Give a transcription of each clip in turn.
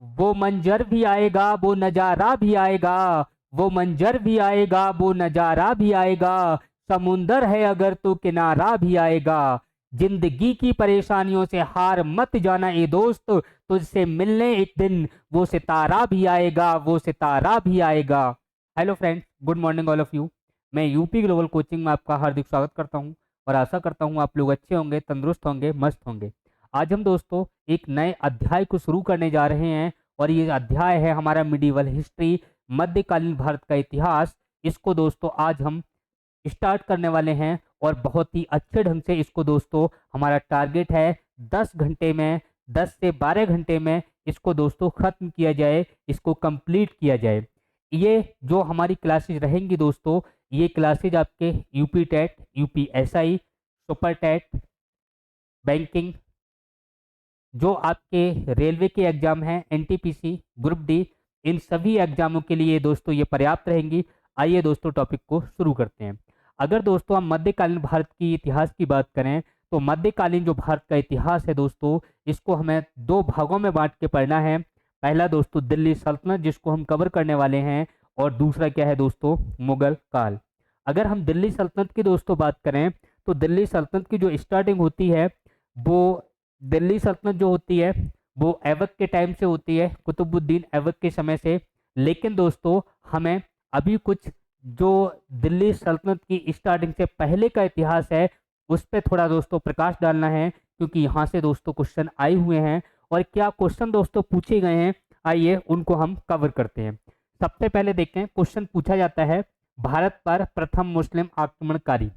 वो मंजर भी आएगा, वो नजारा भी आएगा, वो मंजर भी आएगा, वो नजारा भी आएगा, समुंदर है अगर तो किनारा भी आएगा। जिंदगी की परेशानियों से हार मत जाना ए दोस्त, तुझसे मिलने एक दिन वो सितारा भी आएगा, वो सितारा भी आएगा। Hello friends, good morning all of you. मैं यूपी ग्लोबल कोचिंग में आपका हार्दिक स्वागत करता हूं और आशा करता हूं आप लोग अच्छे होंगे, तंदुरुस्त होंगे, मस्त होंगे। आज हम दोस्तों एक नए अध्याय को शुरू करने जा रहे हैं और ये अध्याय है हमारा मिडिवल हिस्ट्री, मध्यकालीन भारत का इतिहास। इसको दोस्तों आज हम स्टार्ट करने वाले हैं और बहुत ही अच्छे ढंग से इसको दोस्तों हमारा टारगेट है 10 घंटे में, 10 से 12 घंटे में इसको दोस्तों खत्म किया जाए, इसको कंप्लीट किया जाए। ये जो हमारी क्लासेज रहेंगी दोस्तों, ये क्लासेज आपके UP TET, UP SI, super TET, banking, जो आपके रेलवे के एग्जाम हैं, एनटीपीसी, ग्रुप डी, इन सभी एग्जामों के लिए दोस्तों ये पर्याप्त रहेंगी। आइए दोस्तों टॉपिक को शुरू करते हैं। अगर दोस्तों हम मध्यकालीन भारत की इतिहास की बात करें तो मध्यकालीन जो भारत का इतिहास है दोस्तों, इसको हमें दो भागों में बांट के पढ़ना है। पहला दोस्तों दिल्ली सल्तनत, जिसको हम कवर करने वाले हैं, और दूसरा क्या है दोस्तों, मुगल काल। अगर हम दिल्ली सल्तनत की दोस्तों बात करें तो दिल्ली सल्तनत की जो स्टार्टिंग होती है वो, दिल्ली सल्तनत जो होती है वो ऐबक के टाइम से होती है, कुतुबुद्दीन ऐबक के समय से। लेकिन दोस्तों हमें अभी कुछ जो दिल्ली सल्तनत की स्टार्टिंग से पहले का इतिहास है उस पर थोड़ा दोस्तों प्रकाश डालना है, क्योंकि यहाँ से दोस्तों क्वेश्चन आए हुए हैं और क्या क्वेश्चन दोस्तों पूछे गए हैं, आइए उनको हम कवर करते हैं। सबसे पहले देखें, क्वेश्चन पूछा जाता है भारत पर प्रथम मुस्लिम आक्रमणकारी।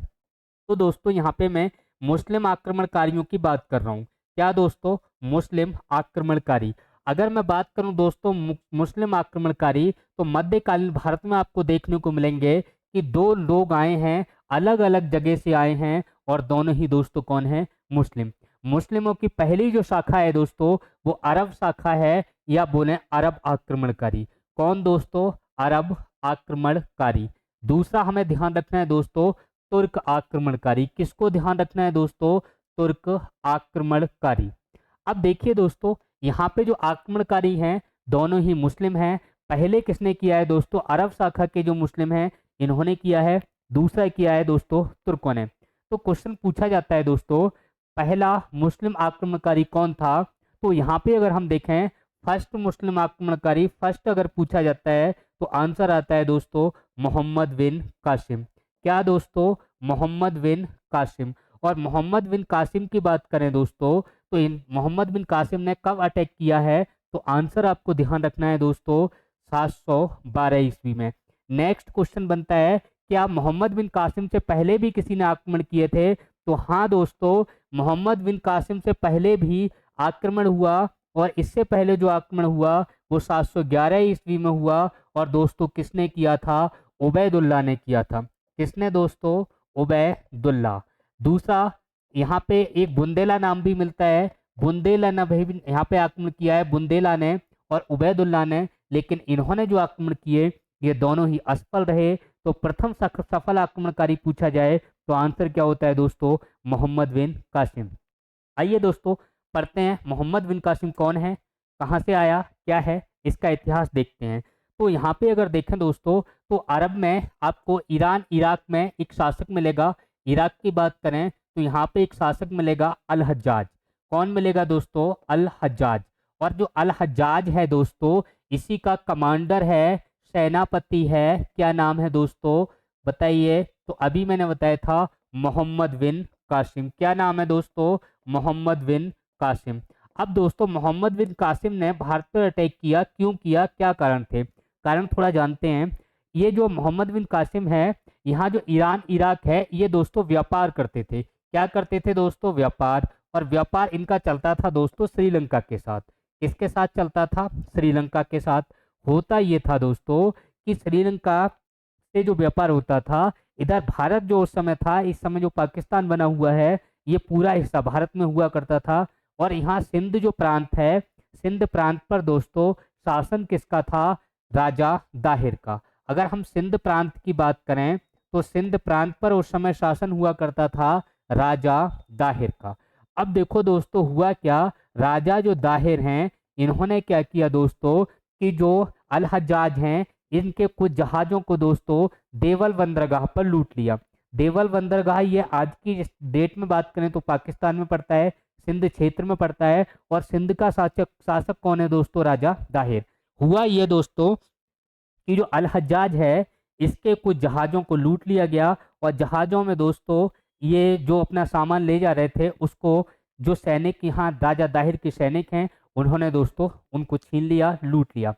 तो दोस्तों यहाँ पे मैं मुस्लिम आक्रमणकारियों की बात कर रहा हूँ। क्या दोस्तों, मुस्लिम आक्रमणकारी। अगर मैं बात करूं दोस्तों मुस्लिम आक्रमणकारी, तो मध्यकालीन भारत में आपको देखने को मिलेंगे कि दो लोग आए हैं, अलग अलग जगह से आए हैं, और दोनों ही दोस्तों कौन है, मुस्लिम। मुस्लिमों की पहली जो शाखा है दोस्तों वो अरब शाखा है, या बोले अरब आक्रमणकारी। कौन दोस्तों, अरब आक्रमणकारी। दूसरा हमें ध्यान रखना है दोस्तों, तुर्क आक्रमणकारी। किसको ध्यान रखना है दोस्तों, तुर्क आक्रमणकारी। अब देखिए दोस्तों, यहाँ पे जो आक्रमणकारी हैं दोनों ही मुस्लिम हैं। पहले किसने किया है दोस्तों, अरब शाखा के जो मुस्लिम हैं इन्होंने किया है, दूसरा किया है दोस्तों तुर्कों ने। तो क्वेश्चन पूछा जाता है दोस्तों, पहला मुस्लिम आक्रमणकारी कौन था। तो यहाँ पे अगर हम देखें फर्स्ट मुस्लिम आक्रमणकारी, फर्स्ट अगर पूछा जाता है तो आंसर आता है दोस्तों मोहम्मद बिन कासिम। क्या दोस्तों, मोहम्मद बिन कासिम। और मोहम्मद बिन कासिम की बात करें दोस्तों तो इन मोहम्मद बिन कासिम ने कब अटैक किया है, तो आंसर आपको ध्यान रखना है दोस्तों 712 ईस्वी में। नेक्स्ट क्वेश्चन बनता है, क्या मोहम्मद बिन कासिम से पहले भी किसी ने आक्रमण किए थे। तो हाँ दोस्तों, मोहम्मद बिन कासिम से पहले भी आक्रमण हुआ, और इससे पहले जो आक्रमण हुआ वो 711 ईस्वी में हुआ, और दोस्तों किसने किया था, उबैदुल्ला ने किया था। किसने दोस्तों, उबैदुल्ला। दूसरा, यहाँ पे एक बुंदेला नाम भी मिलता है, बुंदेला ने भी यहाँ पे आक्रमण किया है, बुंदेला ने और उबैदुल्ला ने। लेकिन इन्होंने जो आक्रमण किए ये दोनों ही असफल रहे। तो प्रथम सफल आक्रमणकारी पूछा जाए तो आंसर क्या होता है दोस्तों, मोहम्मद बिन कासिम। आइए दोस्तों पढ़ते हैं मोहम्मद बिन कासिम कौन है, कहाँ से आया, क्या है, इसका इतिहास देखते हैं। तो यहाँ पे अगर देखें दोस्तों तो अरब में आपको ईरान इराक में एक शासक मिलेगा। इराक की बात करें तो यहाँ पे एक शासक मिलेगा अल हज्जाज। कौन मिलेगा दोस्तों, अल हज्जाज। और जो अल हज्जाज है दोस्तों, इसी का कमांडर है, सेनापति है, क्या नाम है दोस्तों, बताइए। तो अभी मैंने बताया था मोहम्मद बिन कासिम। क्या नाम है दोस्तों, मोहम्मद बिन कासिम। अब दोस्तों मोहम्मद बिन कासिम ने भारत पर अटैक किया, क्यों किया, क्या कारण थे, कारण थोड़ा जानते हैं। ये जो मोहम्मद बिन कासिम है, यहाँ जो ईरान इराक है, ये दोस्तों व्यापार करते थे। क्या करते थे दोस्तों, व्यापार। और व्यापार इनका चलता था दोस्तों श्रीलंका के साथ। किसके साथ चलता था, श्रीलंका के साथ। होता ये था दोस्तों कि श्रीलंका से जो व्यापार होता था, इधर भारत जो उस समय था, इस समय जो पाकिस्तान बना हुआ है, ये पूरा हिस्सा भारत में हुआ करता था। और यहाँ सिंध जो प्रांत है, सिंध प्रांत पर दोस्तों शासन किसका था, राजा दाहिर का। अगर हम सिंध प्रांत की बात करें तो सिंध प्रांत पर उस समय शासन हुआ करता था राजा दाहिर का। अब देखो दोस्तों हुआ क्या, राजा जो दाहिर हैं इन्होंने क्या किया दोस्तों कि जो अल हज्जाज हैं इनके कुछ जहाज़ों को दोस्तों देवल बंदरगाह पर लूट लिया। देवल बंदरगाह ये आज की डेट में बात करें तो पाकिस्तान में पड़ता है, सिंध क्षेत्र में पड़ता है। और सिंध का शासक शासक कौन है दोस्तों? राजा दाहिर। हुआ ये दोस्तों कि जो अल हज्जाज है इसके कुछ जहाज़ों को लूट लिया गया, और जहाज़ों में दोस्तों ये जो अपना सामान ले जा रहे थे उसको जो सैनिक यहाँ राजा दाहिर के सैनिक हैं उन्होंने दोस्तों उनको छीन लिया, लूट लिया।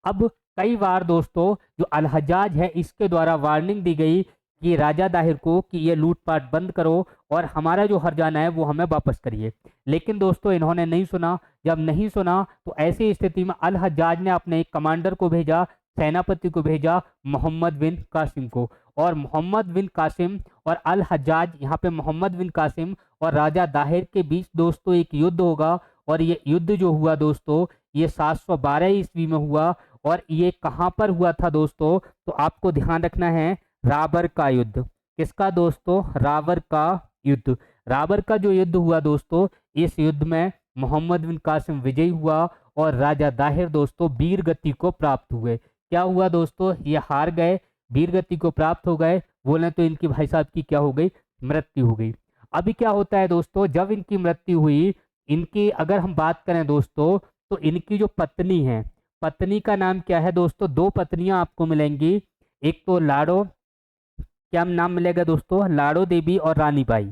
अब कई बार दोस्तों जो अल हज्जाज है इसके द्वारा वार्निंग दी गई कि राजा दाहिर को कि ये लूटपाट बंद करो और हमारा जो हर्जाना है वो हमें वापस करिए, लेकिन दोस्तों इन्होंने नहीं सुना। जब नहीं सुना तो ऐसी स्थिति में अल हज्जाज ने अपने एक कमांडर को भेजा, सेनापति को भेजा, मोहम्मद बिन कासिम को। और मोहम्मद बिन कासिम और अल हज्जाज, यहाँ पे मोहम्मद बिन कासिम और राजा दाहिर के बीच दोस्तों एक युद्ध होगा। और ये युद्ध जो हुआ दोस्तों ये 712 ईस्वी में हुआ। और ये कहाँ पर हुआ था दोस्तों? तो आपको ध्यान रखना है, राबर का युद्ध। किसका दोस्तों? राबर का युद्ध। राबर का जो युद्ध हुआ दोस्तों, इस युद्ध में मोहम्मद बिन कासिम विजयी हुआ और राजा दाहिर दोस्तों वीर गति को प्राप्त हुए। क्या हुआ दोस्तों? ये हार गए, वीर गति को प्राप्त हो गए। बोले तो इनकी भाई साहब की क्या हो गई? मृत्यु हो गई। अभी क्या होता है दोस्तों, जब इनकी मृत्यु हुई, इनकी अगर हम बात करें दोस्तों तो इनकी जो पत्नी है, पत्नी का नाम क्या है दोस्तों? दो पत्नियां आपको मिलेंगी। एक तो लाड़ो, क्या नाम मिलेगा दोस्तों? लाड़ो देवी और रानी बाई।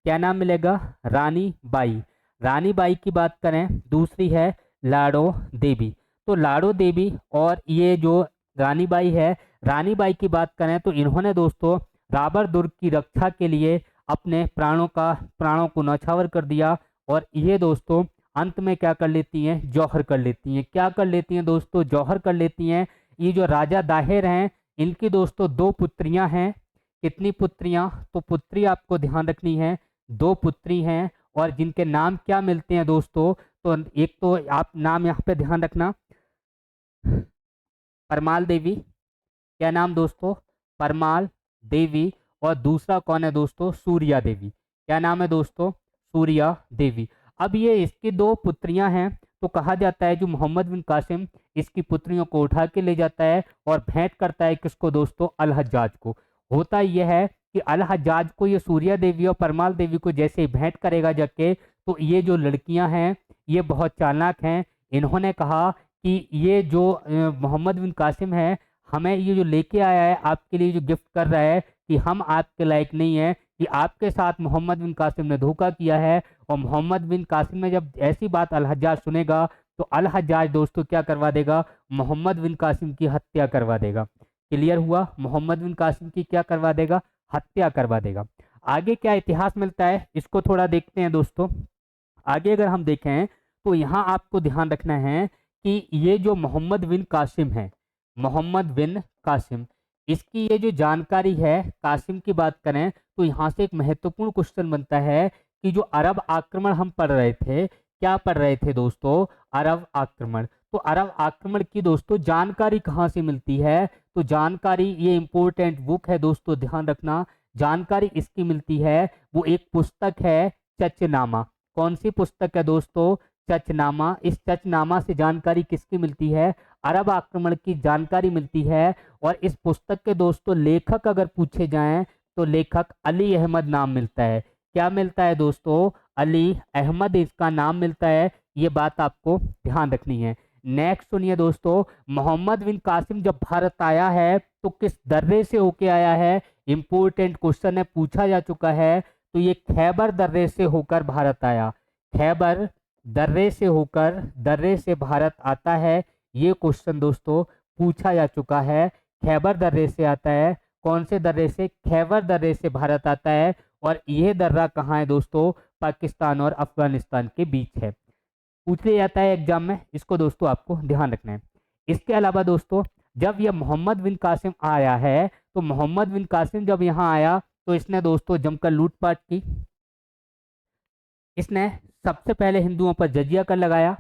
क्या नाम मिलेगा? रानी बाई। रानी बाई की बात करें, दूसरी है लाड़ो देवी। तो लाड़ो देवी और ये जो रानी बाई है, रानी बाई की बात करें तो इन्होंने दोस्तों राबर दुर्ग की रक्षा के लिए अपने प्राणों को न्यौछावर कर दिया। और ये दोस्तों अंत में क्या कर लेती हैं? जौहर कर लेती हैं। क्या कर लेती हैं दोस्तों? जौहर कर लेती हैं। ये जो राजा दाहिर हैं इनकी दोस्तों दो पुत्रियां हैं। कितनी पुत्रियां? तो पुत्री आपको ध्यान रखनी है, दो पुत्री हैं। और जिनके नाम क्या मिलते हैं दोस्तों? तो एक तो आप नाम यहाँ पे ध्यान रखना, परमाल देवी। क्या नाम दोस्तों? परमाल देवी। और दूसरा कौन है दोस्तों? सूर्या देवी। क्या नाम है दोस्तों? सूर्या देवी। अब ये इसकी दो पुत्रियां हैं, तो कहा जाता है जो मोहम्मद बिन कासिम इसकी पुत्रियों को उठा के ले जाता है और भेंट करता है किसको दोस्तों? अल हज्जाज को। होता यह है कि अल हज्जाज को ये सूर्या देवी और परमाल देवी को जैसे ही भेंट करेगा जाके, तो ये जो लड़कियां हैं ये बहुत चालाक हैं। इन्होंने कहा कि ये जो मोहम्मद बिन कासिम है हमें ये जो लेके आया है आपके लिए, जो गिफ्ट कर रहा है, कि हम आपके लायक नहीं है, कि आपके साथ मोहम्मद बिन कासिम ने धोखा किया है। और मोहम्मद बिन कासिम ने जब ऐसी बात अल हज्जाज सुनेगा तो अल हज्जाज दोस्तों क्या करवा देगा? मोहम्मद बिन कासिम की हत्या करवा देगा। क्लियर हुआ? मोहम्मद बिन कासिम की क्या करवा देगा? हत्या करवा देगा। आगे क्या इतिहास मिलता है इसको थोड़ा देखते हैं दोस्तों। आगे अगर हम देखें तो यहाँ आपको ध्यान रखना है कि ये जो मोहम्मद बिन कासिम है, मोहम्मद बिन कासिम, इसकी ये जो जानकारी है, कासिम की बात करें तो यहाँ से एक महत्वपूर्ण क्वेश्चन बनता है कि जो अरब आक्रमण हम पढ़ रहे थे, क्या पढ़ रहे थे दोस्तों? अरब आक्रमण। तो अरब आक्रमण की दोस्तों जानकारी कहाँ से मिलती है? तो जानकारी, ये इंपॉर्टेंट बुक है दोस्तों, ध्यान रखना। जानकारी इसकी मिलती है, वो एक पुस्तक है चचनामा। कौन सी पुस्तक है दोस्तों? चचनामा। इस चचनामा से जानकारी किसकी मिलती है? अरब आक्रमण की जानकारी मिलती है। और इस पुस्तक के दोस्तों लेखक अगर पूछे जाएं तो लेखक अली अहमद नाम मिलता है। क्या मिलता है दोस्तों? अली अहमद इसका नाम मिलता है। ये बात आपको ध्यान रखनी है। नेक्स्ट सुनिए दोस्तों, मोहम्मद बिन कासिम जब भारत आया है तो किस दर्रे से होके आया है? इंपॉर्टेंट क्वेश्चन है, पूछा जा चुका है। तो ये खैबर दर्रे से होकर भारत आया। खैबर दर्रे से होकर, दर्रे से भारत आता है। ये क्वेश्चन दोस्तों पूछा जा चुका है। खैबर दर्रे से आता है। कौन से दर्रे से? खैबर दर्रे से भारत आता है। और यह दर्रा कहाँ है दोस्तों? पाकिस्तान और अफगानिस्तान के बीच है। पूछ लिया जाता है एग्जाम में, इसको दोस्तों आपको ध्यान रखना है। इसके अलावा दोस्तों जब यह मोहम्मद बिन कासिम आया है, तो मोहम्मद बिन कासिम जब यहाँ आया तो इसने दोस्तों जमकर लूटपाट की। इसने सबसे पहले हिंदुओं पर जजिया कर लगाया,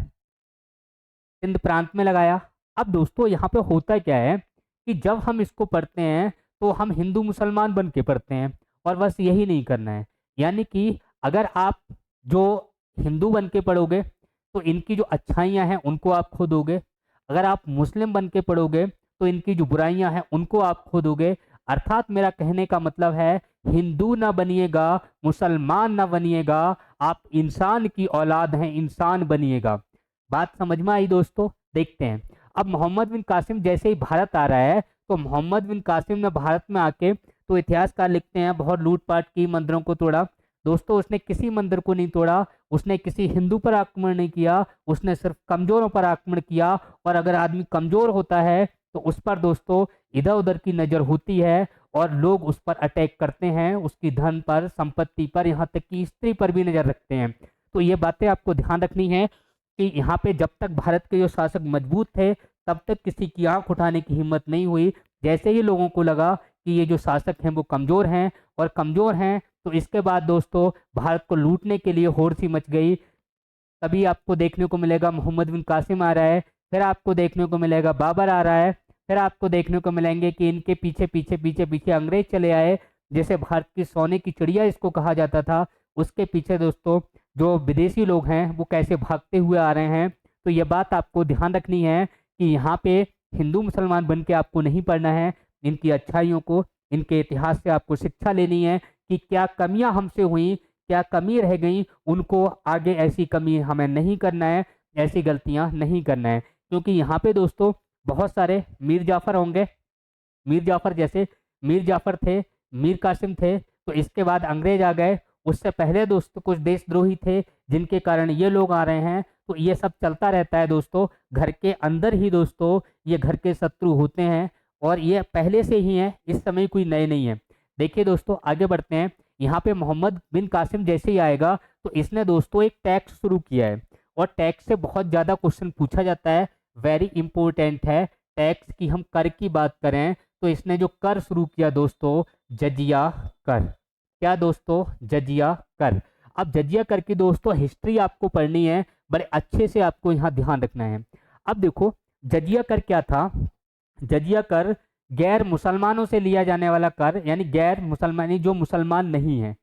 सिंध प्रांत में लगाया। अब दोस्तों यहाँ पे होता क्या है कि जब हम इसको पढ़ते हैं तो हम हिंदू मुसलमान बन के पढ़ते हैं, और बस यही नहीं करना है। यानी कि अगर आप जो हिंदू बन के पढ़ोगे तो इनकी जो अच्छाइयाँ हैं उनको आप खो दोगे। अगर आप मुस्लिम बन के पढ़ोगे तो इनकी जो बुराइयां हैं उनको आप खो दोगे। अर्थात मेरा कहने का मतलब है, हिंदू ना बनिएगा, मुसलमान ना बनिएगा, आप इंसान की औलाद हैं, इंसान बनिएगा। बात समझ में आई दोस्तों? देखते हैं अब मोहम्मद बिन कासिम जैसे ही भारत आ रहा है, तो मोहम्मद बिन कासिम ने भारत में आके, तो इतिहासकार लिखते हैं, बहुत लूटपाट की, मंदिरों को तोड़ा। दोस्तों उसने किसी मंदिर को नहीं तोड़ा, उसने किसी हिंदू पर आक्रमण नहीं किया, उसने सिर्फ कमजोरों पर आक्रमण किया। और अगर आदमी कमजोर होता है तो उस पर दोस्तों इधर उधर की नजर होती है और लोग उस पर अटैक करते हैं, उसकी धन पर, संपत्ति पर, यहाँ तक कि स्त्री पर भी नजर रखते हैं। तो ये बातें आपको ध्यान रखनी है कि यहाँ पे जब तक भारत के जो शासक मजबूत थे तब तक किसी की आंख उठाने की हिम्मत नहीं हुई। जैसे ही लोगों को लगा कि ये जो शासक हैं वो कमजोर हैं, और कमजोर हैं, तो इसके बाद दोस्तों भारत को लूटने के लिए होड़ सी मच गई। तभी आपको देखने को मिलेगा मोहम्मद बिन कासिम आ रहा है, फिर आपको देखने को मिलेगा बाबर आ रहा है, फिर आपको देखने को मिलेंगे कि इनके पीछे पीछे पीछे पीछे अंग्रेज चले आए। जैसे भारत की सोने की चिड़िया इसको कहा जाता था, उसके पीछे दोस्तों जो विदेशी लोग हैं वो कैसे भागते हुए आ रहे हैं। तो ये बात आपको ध्यान रखनी है कि यहाँ पे हिंदू मुसलमान बन के आपको नहीं पढ़ना है, इनकी अच्छाइयों को, इनके इतिहास से आपको शिक्षा लेनी है कि क्या कमियां हमसे हुई, क्या कमी रह गई, उनको आगे ऐसी कमी हमें नहीं करना है, ऐसी गलतियां नहीं करना है। क्योंकि यहाँ पे दोस्तों बहुत सारे मीर जाफर होंगे, मीर जाफर जैसे मीर जाफर थे, मीर कासिम थे, तो इसके बाद अंग्रेज आ गए। उससे पहले दोस्तों कुछ देशद्रोही थे जिनके कारण ये लोग आ रहे हैं। तो ये सब चलता रहता है दोस्तों, घर के अंदर ही दोस्तों ये घर के शत्रु होते हैं, और ये पहले से ही हैं, इस समय कोई नए नहीं है। देखिए दोस्तों आगे बढ़ते हैं। यहाँ पे मोहम्मद बिन कासिम जैसे ही आएगा तो इसने दोस्तों एक टैक्स शुरू किया है, और टैक्स से बहुत ज़्यादा क्वेश्चन पूछा जाता है, वेरी इंपॉर्टेंट है। टैक्स की हम कर की बात करें तो इसने जो कर शुरू किया दोस्तों, जजिया कर। क्या दोस्तों? जजिया कर। अब जजिया कर की दोस्तों हिस्ट्री आपको पढ़नी है, बड़े अच्छे से आपको यहाँ ध्यान रखना है। अब देखो जजिया कर क्या था। जजिया कर गैर मुसलमानों से लिया जाने वाला कर, यानी गैर मुसलमानी, जो मुसलमान नहीं है,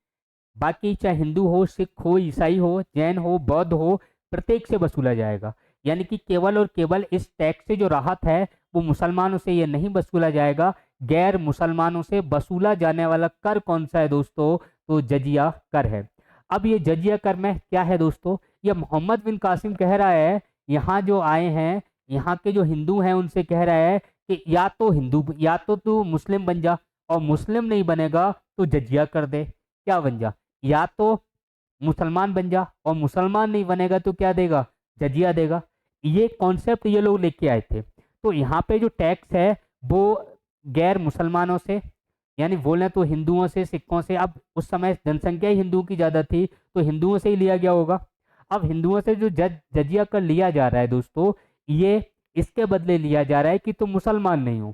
बाकी चाहे हिंदू हो, सिख हो, ईसाई हो, जैन हो, बौद्ध हो, प्रत्येक से वसूला जाएगा। यानी कि केवल और केवल इस टैक्स से जो राहत है वो मुसलमानों से ये नहीं वसूला जाएगा, गैर मुसलमानों से वसूला जाने वाला कर कौन सा है दोस्तों? तो जजिया कर है। अब ये जजिया कर में क्या है दोस्तों? ये मोहम्मद बिन कासिम कह रहा है, यहाँ जो आए हैं, यहाँ के जो हिंदू हैं उनसे कह रहा है कि या तो हिंदू, या तो तू मुस्लिम बन जा, और मुस्लिम नहीं बनेगा तो जजिया कर दे। क्या बन जा? या तो मुसलमान बन जा, और मुसलमान नहीं बनेगा तो क्या देगा? जजिया देगा। ये कॉन्सेप्ट ये लोग लेके आए थे। तो यहाँ पे जो टैक्स है वो गैर मुसलमानों से, यानी बोले तो हिंदुओं से, सिखों से, अब उस समय जनसंख्या ही हिंदुओं की ज़्यादा थी तो हिंदुओं से ही लिया गया होगा। अब हिंदुओं से जो जजिया कर लिया जा रहा है दोस्तों, ये इसके बदले लिया जा रहा है कि तुम मुसलमान नहीं हो।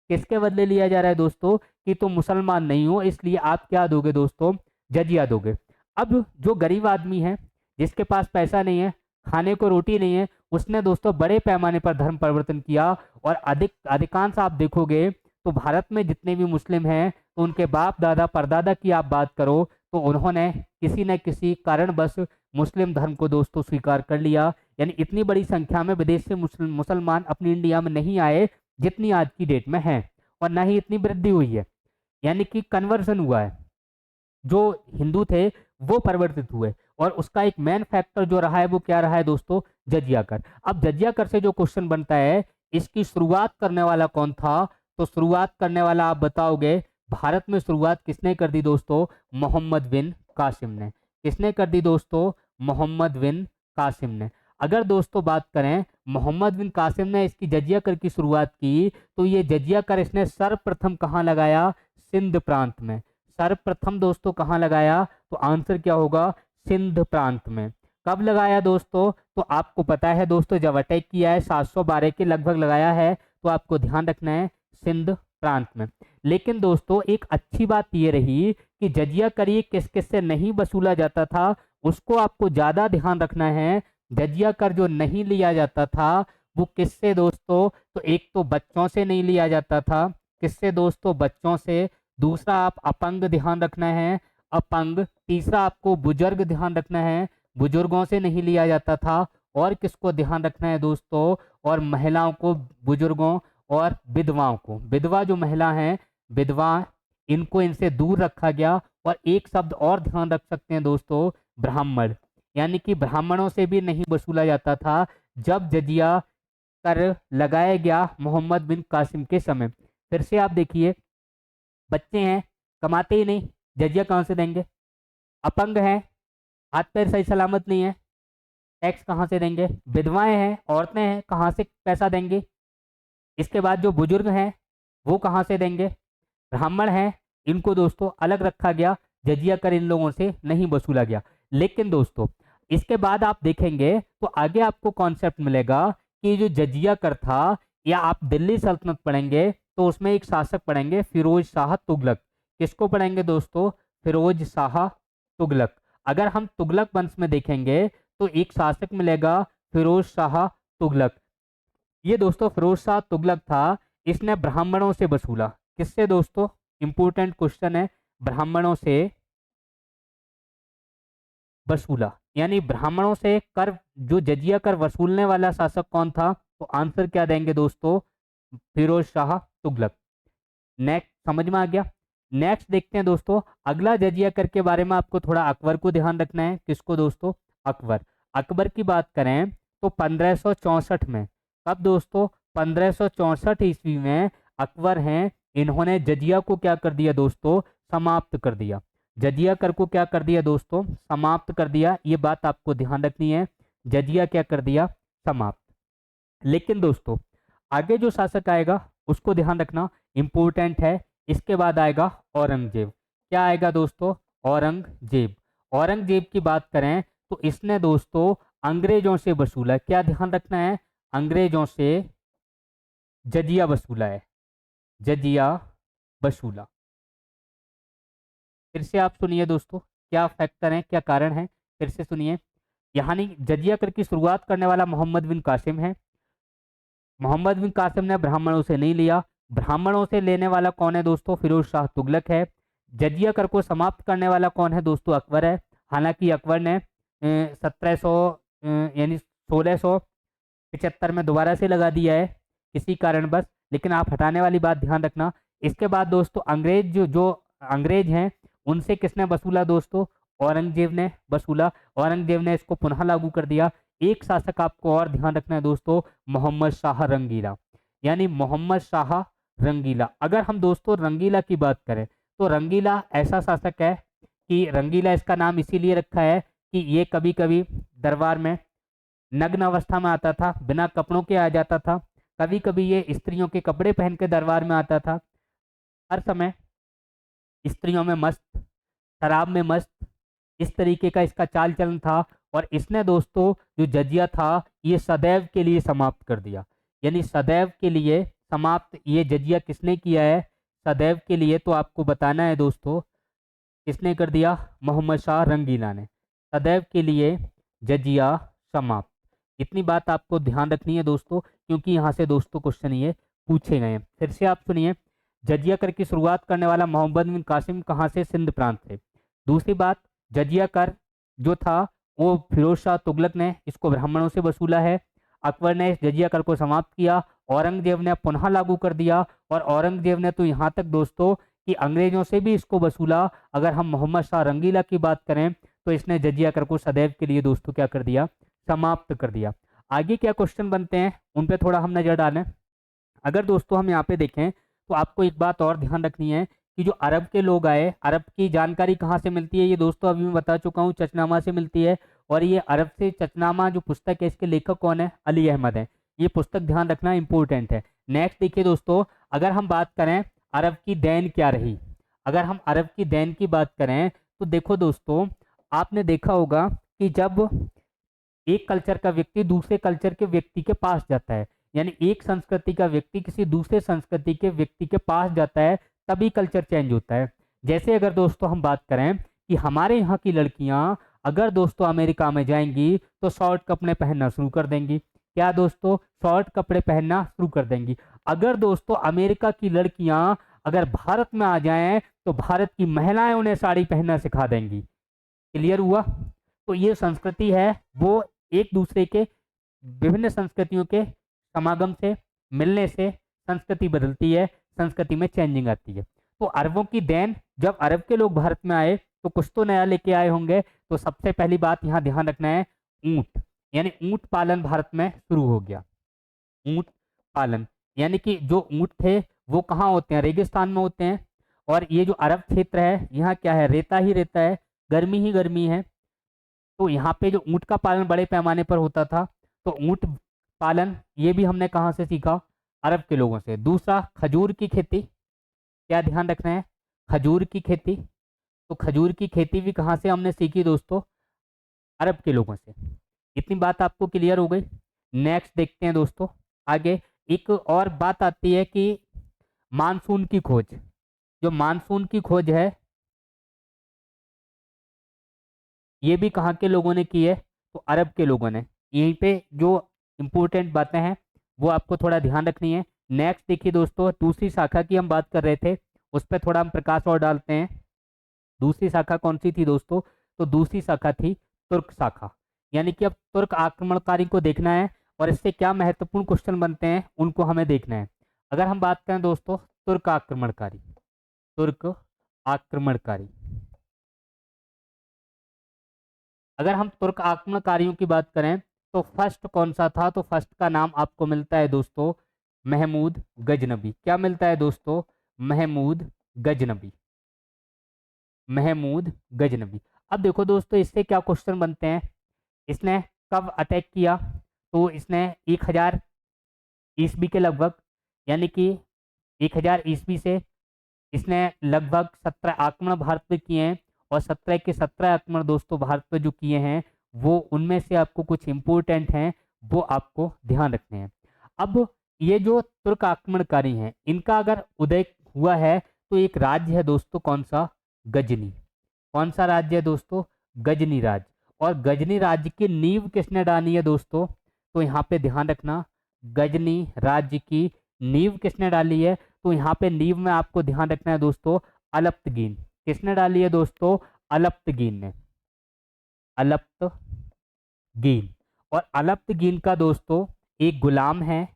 किसके बदले लिया जा रहा है दोस्तों? कि तुम मुसलमान नहीं हो, इसलिए आप क्या दोगे दोस्तों? जजिया दोगे। अब जो गरीब आदमी है, जिसके पास पैसा नहीं है, खाने को रोटी नहीं है, उसने दोस्तों बड़े पैमाने पर धर्म परिवर्तन किया। और अधिकांश आप देखोगे तो भारत में जितने भी मुस्लिम हैं, तो उनके बाप दादा परदादा की आप बात करो तो उन्होंने किसी न किसी कारणवश मुस्लिम धर्म को दोस्तों स्वीकार कर लिया। यानी इतनी बड़ी संख्या में विदेश से मुसलमान अपनी इंडिया में नहीं आए जितनी आज की डेट में है, और ना ही इतनी वृद्धि हुई है, यानी कि कन्वर्सन हुआ है। जो हिंदू थे वो परिवर्तित हुए, और उसका एक मेन फैक्टर जो रहा है वो क्या रहा है दोस्तों? जजिया कर। अब जजिया कर से जो क्वेश्चन बनता है, इसकी शुरुआत करने वाला कौन था? तो शुरुआत करने वाला आप बताओगे, भारत में शुरुआत किसने कर दी दोस्तों? मोहम्मद बिन कासिम ने। किसने कर दी दोस्तों? मोहम्मद बिन कासिम ने। अगर दोस्तों बात करें मोहम्मद बिन कासिम ने इसकी जजिया कर की शुरुआत की, तो ये जजिया कर इसने सर्वप्रथम कहाँ लगाया? सिंध प्रांत में। सर्वप्रथम दोस्तों कहाँ लगाया? तो आंसर क्या होगा? सिंध प्रांत में। कब लगाया दोस्तों? तो आपको पता है दोस्तों, जब अटैक किया है 712 के लगभग लगाया है, तो आपको ध्यान रखना है सिंध प्रांत में। लेकिन दोस्तों एक अच्छी बात यह रही कि जजिया कर ये किस किस से नहीं वसूला जाता था, उसको आपको ज्यादा ध्यान रखना है। जजिया कर जो नहीं लिया जाता था वो किससे दोस्तों? तो एक तो बच्चों से नहीं लिया जाता था। किससे दोस्तों? बच्चों से। दूसरा आप अपंग ध्यान रखना है, अपंग। तीसरा आपको बुजुर्ग ध्यान रखना है, बुजुर्गों से नहीं लिया जाता था। और किसको ध्यान रखना है दोस्तों, और महिलाओं को, बुजुर्गों और विधवाओं को। विधवा जो महिला हैं, विधवा, इनको इनसे दूर रखा गया। और एक शब्द और ध्यान रख सकते हैं दोस्तों, ब्राह्मण, यानी कि ब्राह्मणों से भी नहीं वसूला जाता था जब जजिया कर लगाया गया मोहम्मद बिन कासिम के समय। फिर से आप देखिए, बच्चे हैं, कमाते ही नहीं, जजिया कहाँ से देंगे? अपंग हैं, हाथ पैर सही सलामत नहीं है, टैक्स कहाँ से देंगे? विधवाएं हैं, औरतें हैं, कहाँ से पैसा देंगे? इसके बाद जो बुजुर्ग हैं वो कहाँ से देंगे? ब्राह्मण हैं, इनको दोस्तों अलग रखा गया, जजिया कर इन लोगों से नहीं वसूला गया। लेकिन दोस्तों इसके बाद आप देखेंगे तो आगे आपको कॉन्सेप्ट मिलेगा कि जो जजिया कर था, या आप दिल्ली सल्तनत पढ़ेंगे तो उसमें एक शासक पढ़ेंगे, फिरोज शाह तुगलक। किसको पढ़ेंगे दोस्तों? फिरोज शाह तुगलक। अगर हम तुगलक वंश में देखेंगे तो एक शासक मिलेगा, फिरोज शाह तुगलक। ये दोस्तों फिरोज शाह तुगलक था, इसने ब्राह्मणों से वसूला। किससे दोस्तों? इंपॉर्टेंट क्वेश्चन है, ब्राह्मणों से वसूला। यानी ब्राह्मणों से कर, जो जजिया कर वसूलने वाला शासक कौन था? तो आंसर क्या देंगे दोस्तों? फिरोज शाह तुगलक। नेक्स्ट समझ में आ गया? नेक्स्ट देखते हैं दोस्तों, अगला जजिया कर के बारे में आपको थोड़ा अकबर को ध्यान रखना है। किसको दोस्तों? अकबर। अकबर की बात करें तो 1564 में, कब दोस्तों? 1564 ईस्वी में अकबर हैं, इन्होंने जजिया को क्या कर दिया दोस्तों? समाप्त कर दिया। जजिया कर को क्या कर दिया दोस्तों? समाप्त कर दिया। ये बात आपको ध्यान रखनी है, जजिया क्या कर दिया? समाप्त। लेकिन दोस्तों आगे जो शासक आएगा उसको ध्यान रखना, इंपॉर्टेंट है। इसके बाद आएगा औरंगजेब। क्या आएगा दोस्तों? औरंगजेब। औरंगजेब की बात करें तो इसने दोस्तों अंग्रेजों से वसूला। क्या ध्यान रखना है? अंग्रेजों से जजिया वसूला है, जजिया वसूला। फिर से आप सुनिए दोस्तों, क्या फैक्टर है, क्या कारण है, फिर से सुनिए। यानी जजिया कर की शुरुआत करने वाला मोहम्मद बिन कासिम है। मोहम्मद बिन कासिम ने ब्राह्मणों से नहीं लिया। ब्राह्मणों से लेने वाला कौन है दोस्तों? फिरोज शाह तुगलक है। जजिया कर को समाप्त करने वाला कौन है दोस्तों? अकबर है। हालांकि अकबर ने 1700 यानी 1675 में दोबारा से लगा दिया है किसी कारणवश, लेकिन आप हटाने वाली बात ध्यान रखना। इसके बाद दोस्तों अंग्रेज जो अंग्रेज हैं उनसे किसने वसूला दोस्तों? औरंगजेब ने वसूला। औरंगजेब ने इसको पुनः लागू कर दिया। एक शासक आपको और ध्यान रखना है दोस्तों, मोहम्मद शाह रंगीला। यानी मोहम्मद शाह रंगीला। अगर हम दोस्तों रंगीला की बात करें तो रंगीला ऐसा शासक है कि रंगीला इसका नाम इसीलिए रखा है कि ये कभी कभी दरबार में नग्न अवस्था में आता था, बिना कपड़ों के आ जाता था। कभी कभी ये स्त्रियों के कपड़े पहन के दरबार में आता था। हर समय स्त्रियों में मस्त, शराब में मस्त, इस तरीके का इसका चाल चलन था। और इसने दोस्तों जो जजिया था ये सदैव के लिए समाप्त कर दिया। यानी सदैव के लिए समाप्त ये जजिया किसने किया है? सदैव के लिए। तो आपको बताना है दोस्तों किसने कर दिया? मोहम्मद शाह रंगीला ने। सदैव के लिए जजिया समाप्त। इतनी बात आपको ध्यान रखनी है दोस्तों, क्योंकि यहाँ से दोस्तों क्वेश्चन ये पूछे गए हैं। फिर से आप सुनिए, जजिया कर की शुरुआत करने वाला मोहम्मद बिन कासिम कहाँ से? सिंध प्रांत से। दूसरी बात, जजिया कर जो था वो फिरोज शाह तुगलक ने इसको ब्राह्मणों से वसूला है। अकबर ने इस जजिया कर को समाप्त किया, औरंगजेब ने पुनः लागू कर दिया। और औरंगजेब ने तो यहाँ तक दोस्तों कि अंग्रेजों से भी इसको वसूला। अगर हम मोहम्मद शाह रंगीला की बात करें तो इसने जजिया कर को सदैव के लिए दोस्तों क्या कर दिया? समाप्त कर दिया। आगे क्या क्वेश्चन बनते हैं उन पे थोड़ा हम नजर डालें। अगर दोस्तों हम यहाँ पे देखें तो आपको एक बात और ध्यान रखनी है कि जो अरब के लोग आए, अरब की जानकारी कहाँ से मिलती है? ये दोस्तों अभी मैं बता चुका हूँ, चचनामा से मिलती है। और ये अरब से चचनामा जो पुस्तक है इसके लेखक कौन है? अली अहमद है। ये पुस्तक ध्यान रखना इंपॉर्टेंट है। नेक्स्ट देखिए दोस्तों, अगर हम बात करें अरब की देन क्या रही, अगर हम अरब की देन की बात करें तो देखो दोस्तों, आपने देखा होगा कि जब एक कल्चर का व्यक्ति दूसरे कल्चर के व्यक्ति के पास जाता है, यानी एक संस्कृति का व्यक्ति किसी दूसरे संस्कृति के व्यक्ति के पास जाता है, तभी कल्चर चेंज होता है। जैसे अगर दोस्तों हम बात करें कि हमारे यहाँ की लड़कियां अगर दोस्तों अमेरिका में जाएंगी तो शॉर्ट कपड़े पहनना शुरू कर देंगी। क्या दोस्तों? शॉर्ट कपड़े पहनना शुरू कर देंगी। अगर दोस्तों अमेरिका की लड़कियां अगर भारत में आ जाएं तो भारत की महिलाएं उन्हें साड़ी पहनना सिखा देंगी। क्लियर हुआ? तो ये संस्कृति है वो एक दूसरे के विभिन्न संस्कृतियों के समागम से, मिलने से संस्कृति बदलती है, संस्कृति में चेंजिंग आती है। तो अरबों की देन, जब अरब के लोग भारत में आए तो कुछ तो नया लेके आए होंगे। तो सबसे पहली बात यहाँ ध्यान रखना है, ऊंट, यानी ऊंट पालन भारत में शुरू हो गया। ऊंट पालन, यानी कि जो ऊंट थे वो कहाँ होते हैं, रेगिस्तान में होते हैं। और ये जो अरब क्षेत्र है यहाँ क्या है, रेता ही रेता है, गर्मी ही गर्मी है। तो यहाँ पे जो ऊंट का पालन बड़े पैमाने पर होता था। तो ऊंट पालन ये भी हमने कहाँ से सीखा, अरब के लोगों से। दूसरा, खजूर की खेती, क्या ध्यान रखना है, खजूर की खेती। तो खजूर की खेती भी कहाँ से हमने सीखी दोस्तों, अरब के लोगों से। इतनी बात आपको क्लियर हो गई। नेक्स्ट देखते हैं दोस्तों आगे। एक और बात आती है कि मानसून की खोज। जो मानसून की खोज है ये भी कहाँ के लोगों ने की है, तो अरब के लोगों ने। यहीं पे जो इंपॉर्टेंट बातें हैं वो आपको थोड़ा ध्यान रखनी है। नेक्स्ट देखिए दोस्तों, दूसरी शाखा की हम बात कर रहे थे, उस पर थोड़ा हम प्रकाश और डालते हैं। दूसरी शाखा कौन सी थी दोस्तों, तो दूसरी शाखा थी तुर्क शाखा। यानी कि अब तुर्क आक्रमणकारी को देखना है और इससे क्या महत्वपूर्ण क्वेश्चन बनते हैं उनको हमें देखना है। अगर हम बात करें दोस्तों तुर्क आक्रमणकारी, तुर्क आक्रमणकारी, अगर हम तुर्क आक्रमणकारियों की बात करें तो फर्स्ट कौन सा था, तो फर्स्ट का नाम आपको मिलता है दोस्तों महमूद गजनबी। क्या मिलता है दोस्तों, महमूद गजनबी, महमूद गजनबी। अब देखो दोस्तों इससे क्या क्वेश्चन बनते हैं, इसने कब अटैक किया, तो इसने 1000 ईस्वी के लगभग, यानी कि 1000 ईस्वी से इसने लगभग 17 आक्रमण भारत पे किए हैं। और 17 के 17 आक्रमण दोस्तों भारत पे जो किए हैं वो उनमें से आपको कुछ इंपॉर्टेंट हैं वो आपको ध्यान रखने हैं। अब ये जो तुर्क आक्रमणकारी हैं इनका अगर उदय हुआ है तो एक राज्य है दोस्तों, कौन सा, गजनी। कौन सा राज्य है दोस्तों, गजनी राज्य। और गजनी राज्य की नींव किसने डाली है दोस्तों, तो यहाँ पे ध्यान रखना, गजनी राज्य की नींव किसने डाली है, तो यहाँ पे नींव में आपको ध्यान रखना है दोस्तों अलप्तगीन। किसने डाली है दोस्तों, अलप्तगीन ने, अलप्तगीन। और अलप्तगीन का दोस्तों एक गुलाम है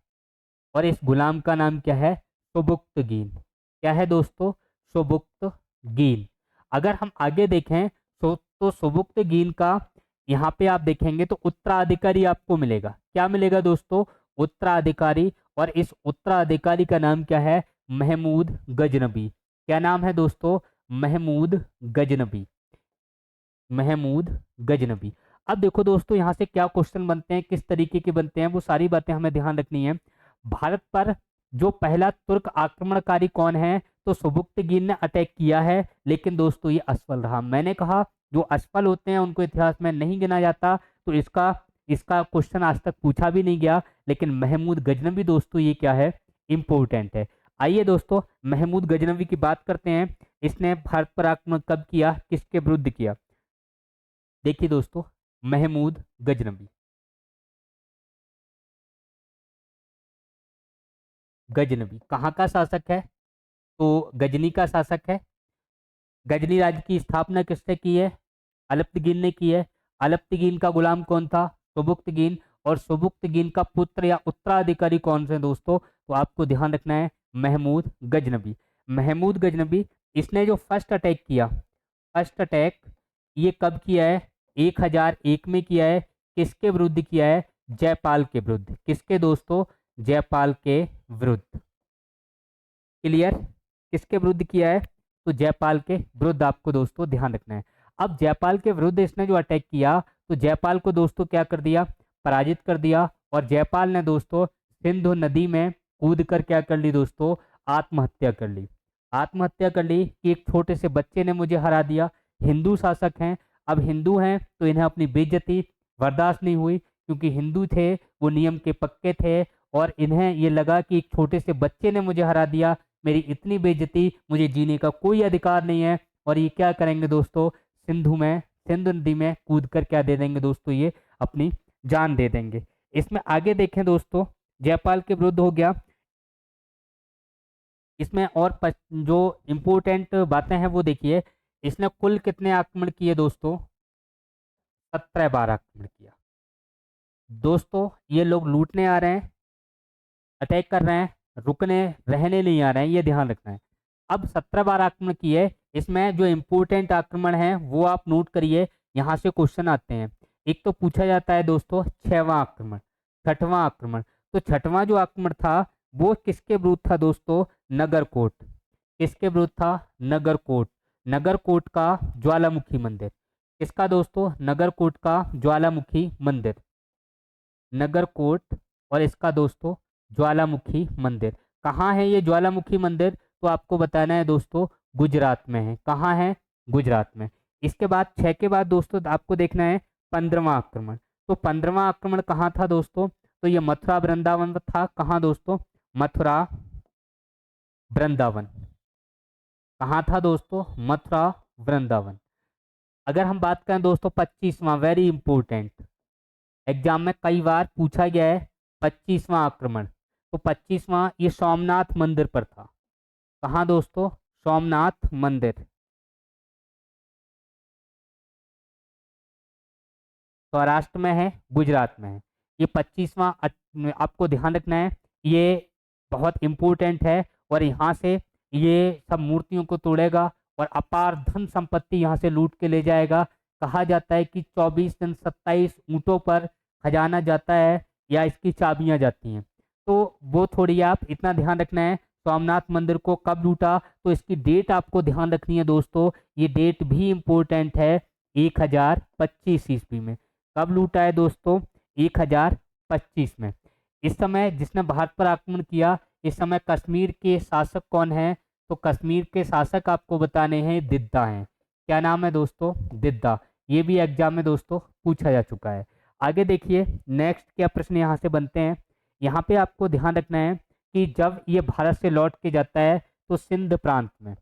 और इस गुलाम का नाम क्या है, सुबुक्तगीन। क्या है दोस्तों, सुबुक्तगीन। अगर हम आगे देखें तो सुबुक्तगीन का यहाँ पे आप देखेंगे तो उत्तराधिकारी आपको मिलेगा। क्या मिलेगा दोस्तों, उत्तराधिकारी। और इस उत्तराधिकारी का नाम क्या है, महमूद गजनबी। क्या नाम है दोस्तों, महमूद गजनबी, महमूद गजनबी। अब देखो दोस्तों यहाँ से क्या क्वेश्चन बनते हैं, किस तरीके के बनते हैं, वो सारी बातें हमें ध्यान रखनी है। भारत पर जो पहला तुर्क आक्रमणकारी कौन है, तो सुबुक्तगीन ने अटैक किया है, लेकिन दोस्तों ये असफल रहा। मैंने कहा जो असफल होते हैं उनको इतिहास में नहीं गिना जाता, तो इसका इसका क्वेश्चन आज तक पूछा भी नहीं गया। लेकिन महमूद गजनबी दोस्तों ये क्या है, इंपॉर्टेंट है। आइए दोस्तों महमूद गजनबी की बात करते हैं। इसने भारत पर आक्रमण कब किया, किसके विरुद्ध किया। देखिए दोस्तों महमूद गजनबी, गजनबी कहाँ का शासक है, तो गजनी का शासक है। गजनी राज्य की स्थापना किसने की है, अलप्तगीन ने की है। अलप्तगीन का गुलाम कौन था, सुबुक्तगीन। और सुबुक्तगीन का पुत्र या उत्तराधिकारी कौन से दोस्तों, तो आपको ध्यान रखना है महमूद गजनबी। महमूद गजनबी इसने जो फर्स्ट अटैक किया, फर्स्ट अटैक ये कब किया है, 1001 में किया है। किसके विरुद्ध किया है, जयपाल के विरुद्ध। किसके दोस्तों, जयपाल के विरुद्ध। क्लियर, किसके विरुद्ध किया है, तो जयपाल के विरुद्ध आपको दोस्तों ध्यान रखना है। अब जयपाल के विरुद्ध इसने जो अटैक किया तो जयपाल को दोस्तों क्या कर दिया, पराजित कर दिया। और जयपाल ने दोस्तों सिंधु नदी में कूद कर क्या कर ली दोस्तों, आत्महत्या कर ली। आत्महत्या कर ली कि एक छोटे से बच्चे ने मुझे हरा दिया। हिंदू शासक हैं, अब हिंदू हैं तो इन्हें अपनी बेइज्जती बर्दाश्त नहीं हुई, क्योंकि हिंदू थे वो नियम के पक्के थे। और इन्हें ये लगा कि एक छोटे से बच्चे ने मुझे हरा दिया, मेरी इतनी बेइज्जती, मुझे जीने का कोई अधिकार नहीं है। और ये क्या करेंगे दोस्तों, सिंधु नदी में कूद कर क्या दे देंगे दोस्तों, ये अपनी जान दे देंगे। इसमें आगे देखें दोस्तों, जयपाल के विरुद्ध हो गया। इसमें और जो इम्पोर्टेंट बातें हैं वो देखिए। इसने कुल कितने आक्रमण किए दोस्तों, 17 बार आक्रमण किया। दोस्तों ये लोग लूटने आ रहे हैं, अटैक कर रहे हैं, रुकने रहने नहीं आ रहे हैं, ये ध्यान रखना है। अब 17 बार आक्रमण किए, इसमें जो इम्पोर्टेंट आक्रमण है वो आप नोट करिए, यहाँ से क्वेश्चन आते हैं। एक तो पूछा जाता है दोस्तों 6वां आक्रमण, 6वां आक्रमण। तो 6वां जो आक्रमण था वो किसके विरुद्ध था दोस्तों? नगरकोट। किसके विरुद्ध था? नगरकोट। नगरकोट का ज्वालामुखी मंदिर। किसका दोस्तों? नगरकोट का ज्वालामुखी मंदिर। नगरकोट और इसका दोस्तों ज्वालामुखी मंदिर। कहाँ है ये ज्वालामुखी मंदिर? तो आपको बताना है दोस्तों, गुजरात में है। कहाँ है? गुजरात में। इसके बाद 6 के बाद दोस्तों आपको देखना है 15वां आक्रमण। तो 15वां आक्रमण कहाँ था दोस्तों? तो ये मथुरा वृंदावन था। कहाँ दोस्तों? मथुरा वृंदावन। कहाँ था दोस्तों? मथुरा वृंदावन। अगर हम बात करें दोस्तों 25वां, वेरी इंपॉर्टेंट, एग्जाम में कई बार पूछा गया है 25वां आक्रमण। तो 25वां ये सोमनाथ मंदिर पर था। कहाँ दोस्तों? सोमनाथ मंदिर, सौराष्ट्र में है, गुजरात में है। ये 25वां आपको ध्यान रखना है, ये बहुत इंपॉर्टेंट है। और यहाँ से ये सब मूर्तियों को तोड़ेगा और अपार धन संपत्ति यहाँ से लूट के ले जाएगा। कहा जाता है कि 24 दिन 27 ऊँटों पर खजाना जाता है या इसकी चाबियां जाती हैं। तो वो थोड़ी आप इतना ध्यान रखना है। सोमनाथ मंदिर को कब लूटा? तो इसकी डेट आपको ध्यान रखनी है दोस्तों, ये डेट भी इंपॉर्टेंट है, 1025 ईस्वी में। कब लूटा है दोस्तों? 1025 में। इस समय जिसने भारत पर आक्रमण किया, इस समय कश्मीर के शासक कौन है? तो कश्मीर के शासक आपको बताने हैं, दिद्दा हैं। क्या नाम है दोस्तों? दिद्दा। ये भी एग्जाम में दोस्तों पूछा जा चुका है। आगे देखिए नेक्स्ट क्या प्रश्न यहाँ से बनते हैं। यहाँ पे आपको ध्यान रखना है कि जब ये भारत से लौट के जाता है तो सिंध प्रांत में,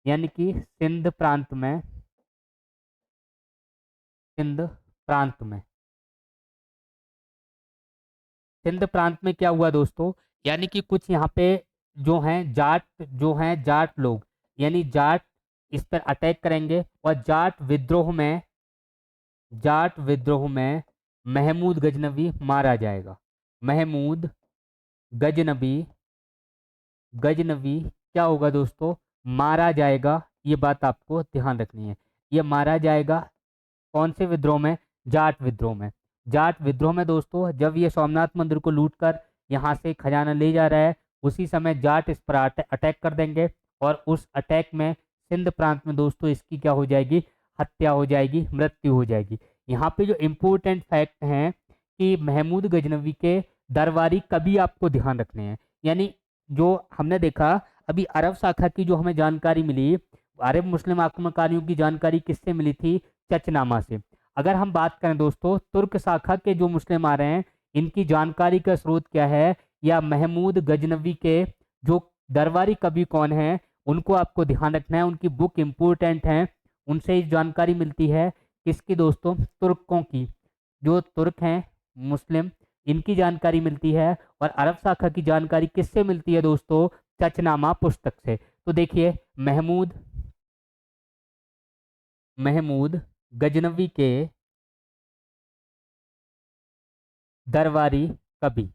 यानी कि सिंध प्रांत में, सिंध प्रांत में, सिंध प्रांत में क्या हुआ दोस्तों? यानी कि कुछ यहाँ पे जो हैं जाट, जो हैं जाट लोग, यानी जाट इस पर अटैक करेंगे और जाट विद्रोह में, जाट विद्रोह में महमूद गजनवी मारा जाएगा। महमूद गजनवी, गजनवी क्या होगा दोस्तों? मारा जाएगा। ये बात आपको ध्यान रखनी है, ये मारा जाएगा। कौन से विद्रोह में? जाट विद्रोह में। जाट विद्रोह में दोस्तों जब ये सोमनाथ मंदिर को लूटकर यहाँ से खजाना ले जा रहा है, उसी समय जाट इस पर अटैक कर देंगे और उस अटैक में सिंध प्रांत में दोस्तों इसकी क्या हो जाएगी? हत्या हो जाएगी, मृत्यु हो जाएगी। यहाँ पे जो इम्पोर्टेंट फैक्ट हैं कि महमूद गजनवी के दरबारी कभी आपको ध्यान रखने हैं। यानी जो हमने देखा अभी अरब शाखा की जो हमें जानकारी मिली, अरब मुस्लिम आक्रमणकारियों की जानकारी किससे मिली थी? चचनामा से। अगर हम बात करें दोस्तों तुर्क शाखा के जो मुस्लिम आ रहे हैं, इनकी जानकारी का स्रोत क्या है? या महमूद गजनवी के जो दरबारी कवि कौन है, उनको आपको ध्यान रखना है। उनकी बुक इंपोर्टेंट है, उनसे ही जानकारी मिलती है। किसकी दोस्तों? तुर्कों की। जो तुर्क हैं मुस्लिम, इनकी जानकारी मिलती है। और अरब शाखा की जानकारी किससे मिलती है दोस्तों? चचनामा पुस्तक से। तो देखिए महमूद, महमूद गजनवी के दरबारी कवि,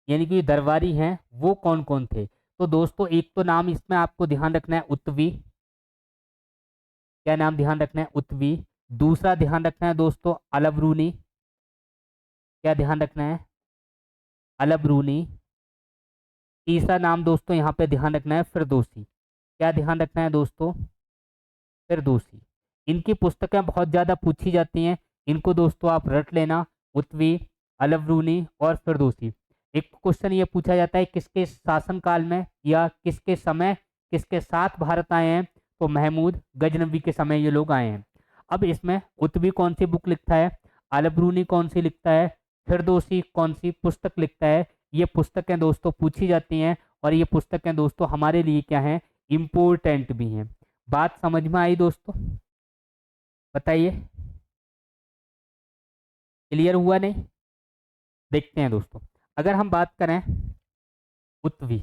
यानी कि दरबारी हैं वो कौन कौन थे? तो दोस्तों एक तो नाम इसमें आपको ध्यान रखना है, उत्वी। क्या नाम ध्यान रखना है? उत्वी। दूसरा ध्यान रखना है दोस्तों अलबरूनी। क्या ध्यान रखना है? अलबरूनी। तीसरा नाम दोस्तों यहाँ पे ध्यान रखना है फिरदौसी। क्या ध्यान रखना है दोस्तों? फिरदौसी। इनकी पुस्तकें बहुत ज़्यादा पूछी जाती हैं, इनको दोस्तों आप रट लेना, उत्वी, अलबरूनी और फिरदौसी। एक क्वेश्चन ये पूछा जाता है किसके शासनकाल में या किसके समय, किसके साथ भारत आए हैं? तो महमूद गजनवी के समय ये लोग आए हैं। अब इसमें उत्वी कौन सी बुक लिखता है, अलबरूनी कौन सी लिखता है, फिरदौसी कौन सी पुस्तक लिखता है, ये पुस्तकें दोस्तों पूछी जाती हैं। और ये पुस्तकें दोस्तों हमारे लिए क्या हैं? इम्पोर्टेंट भी हैं। बात समझ में आई दोस्तों? बताइए, क्लियर हुआ नहीं? देखते हैं दोस्तों। अगर हम बात करें उत्वी,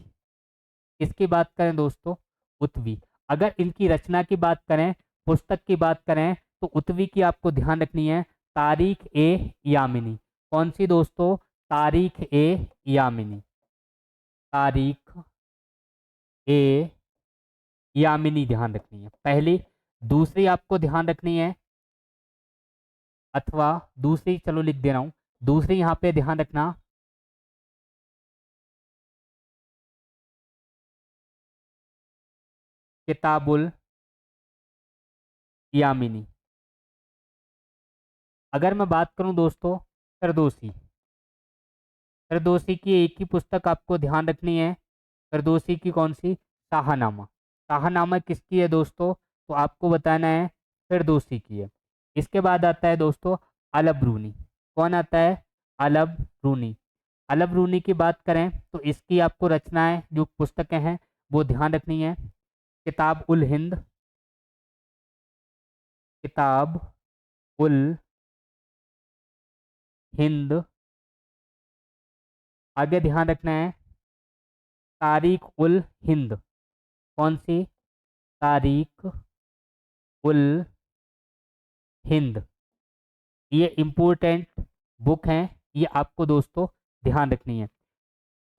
इसकी बात करें दोस्तों, उत्वी, अगर इनकी रचना की बात करें, पुस्तक की बात करें, तो उत्वी की आपको ध्यान रखनी है तारीख ए यामिनी। कौन सी दोस्तों? तारीख ए यामिनी। तारीख ए यामिनी ध्यान रखनी है पहली। दूसरी आपको ध्यान रखनी है, अथवा दूसरी, चलो लिख दे रहा हूं, दूसरी यहां पे ध्यान रखना, किताबुल यामिनी। अगर मैं बात करूं दोस्तों फिरदौसी, फिरदौसी की एक ही पुस्तक आपको ध्यान रखनी है, फिरदौसी की कौन सी? शाहनामा। शाहनामा किसकी है दोस्तों? तो आपको बताना है फिरदौसी की है। इसके बाद आता है दोस्तों अलब रूनी। कौन आता है? अलब रूनी। अलब रूनी की बात करें तो इसकी आपको रचनाएं जो पुस्तकें हैं वो ध्यान रखनी है। किताब उल हिंद, किताब उल हिंद। आगे ध्यान रखना है तारीख उल हिंद। कौन सी? तारीख उल हिंद। ये इम्पोर्टेंट बुक हैं, ये आपको दोस्तों ध्यान रखनी है।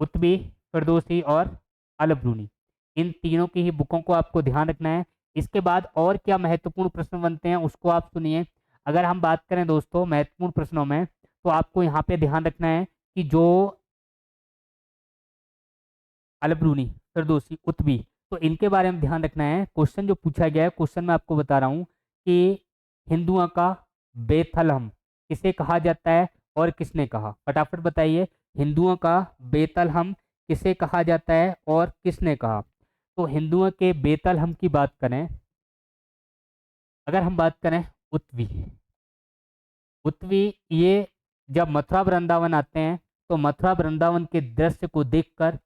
कुतबी, फिरदौसी और अलबरूनी, इन तीनों की ही बुकों को आपको ध्यान रखना है। इसके बाद और क्या महत्वपूर्ण प्रश्न बनते हैं उसको आप सुनिए। अगर हम बात करें दोस्तों महत्वपूर्ण प्रश्नों में, तो आपको यहाँ पे ध्यान रखना है कि जो अलबरूनी, फिरदौसी, कुतबी, तो इनके बारे में ध्यान रखना है। क्वेश्चन जो पूछा गया है, क्वेश्चन में आपको बता रहा हूँ कि हिंदुओं का बेथलहम किसे कहा जाता है और किसने कहा? फटाफट बताइए, हिंदुओं का बेतलहम किसे कहा जाता है और किसने कहा? तो हिंदुओं के बेतलहम की बात करें, अगर हम बात करें उत्वी, उत्वी ये जब मथुरा वृंदावन आते हैं तो मथुरा वृंदावन के दृश्य को देखकर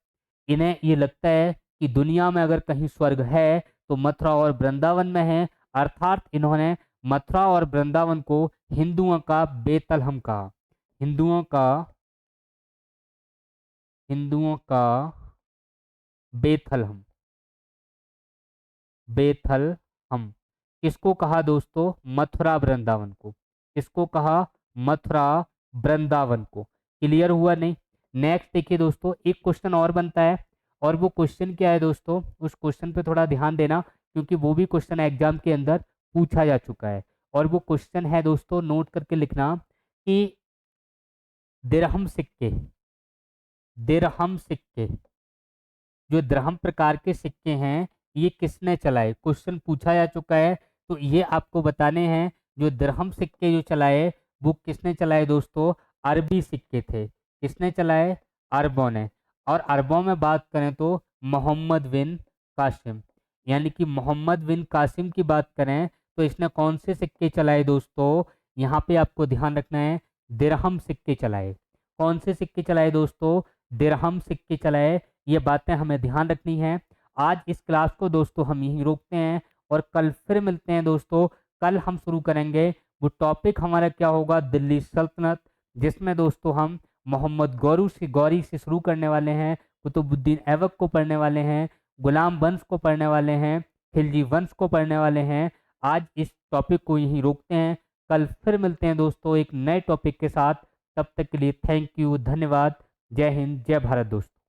इन्हें ये लगता है कि दुनिया में अगर कहीं स्वर्ग है तो मथुरा और वृंदावन में है। अर्थात इन्होंने मथुरा और वृंदावन को हिंदुओं का बेतलहम कहा। हिंदुओं का बेथलहम, बेथलहम किसको कहा दोस्तों? मथुरा वृंदावन को। किसको कहा? मथुरा वृंदावन को। क्लियर हुआ नहीं? नेक्स्ट देखिए दोस्तों, एक क्वेश्चन और बनता है, और वो क्वेश्चन क्या है दोस्तों? उस क्वेश्चन पे थोड़ा ध्यान देना, क्योंकि वो भी क्वेश्चन एग्जाम के अंदर पूछा जा चुका है। और वो क्वेश्चन है दोस्तों, नोट करके लिखना, कि दिरहम सिक्के, दिरहम सिक्के, जो द्रहम प्रकार के सिक्के हैं, ये किसने चलाए? क्वेश्चन पूछा जा चुका है, तो ये आपको बताने हैं। जो द्रहम सिक्के जो चलाए वो किसने चलाए दोस्तों? अरबी सिक्के थे। किसने चलाए? अरबों ने। और अरबों में बात करें तो मोहम्मद बिन कासिम, यानी कि मोहम्मद बिन कासिम की बात करें तो इसने कौन से सिक्के चलाए दोस्तों? यहाँ पे आपको ध्यान रखना है, दिरहम सिक्के चलाए। कौन से सिक्के चलाए दोस्तों? दिरहम सिक्के चलाए। ये बातें हमें ध्यान रखनी है। आज इस क्लास को दोस्तों हम यहीं रोकते हैं और कल फिर मिलते हैं दोस्तों। कल हम शुरू करेंगे, वो टॉपिक हमारा क्या होगा? दिल्ली सल्तनत, जिसमें दोस्तों हम मोहम्मद गौरी से शुरू करने वाले हैं, कुतुबुद्दीन ऐबक को पढ़ने वाले हैं, गुलाम वंश को पढ़ने वाले हैं, खिलजी वंश को पढ़ने वाले हैं। आज इस टॉपिक को यहीं रोकते हैं, कल फिर मिलते हैं दोस्तों एक नए टॉपिक के साथ। तब तक के लिए थैंक यू, धन्यवाद। जय हिंद, जय भारत दोस्तों।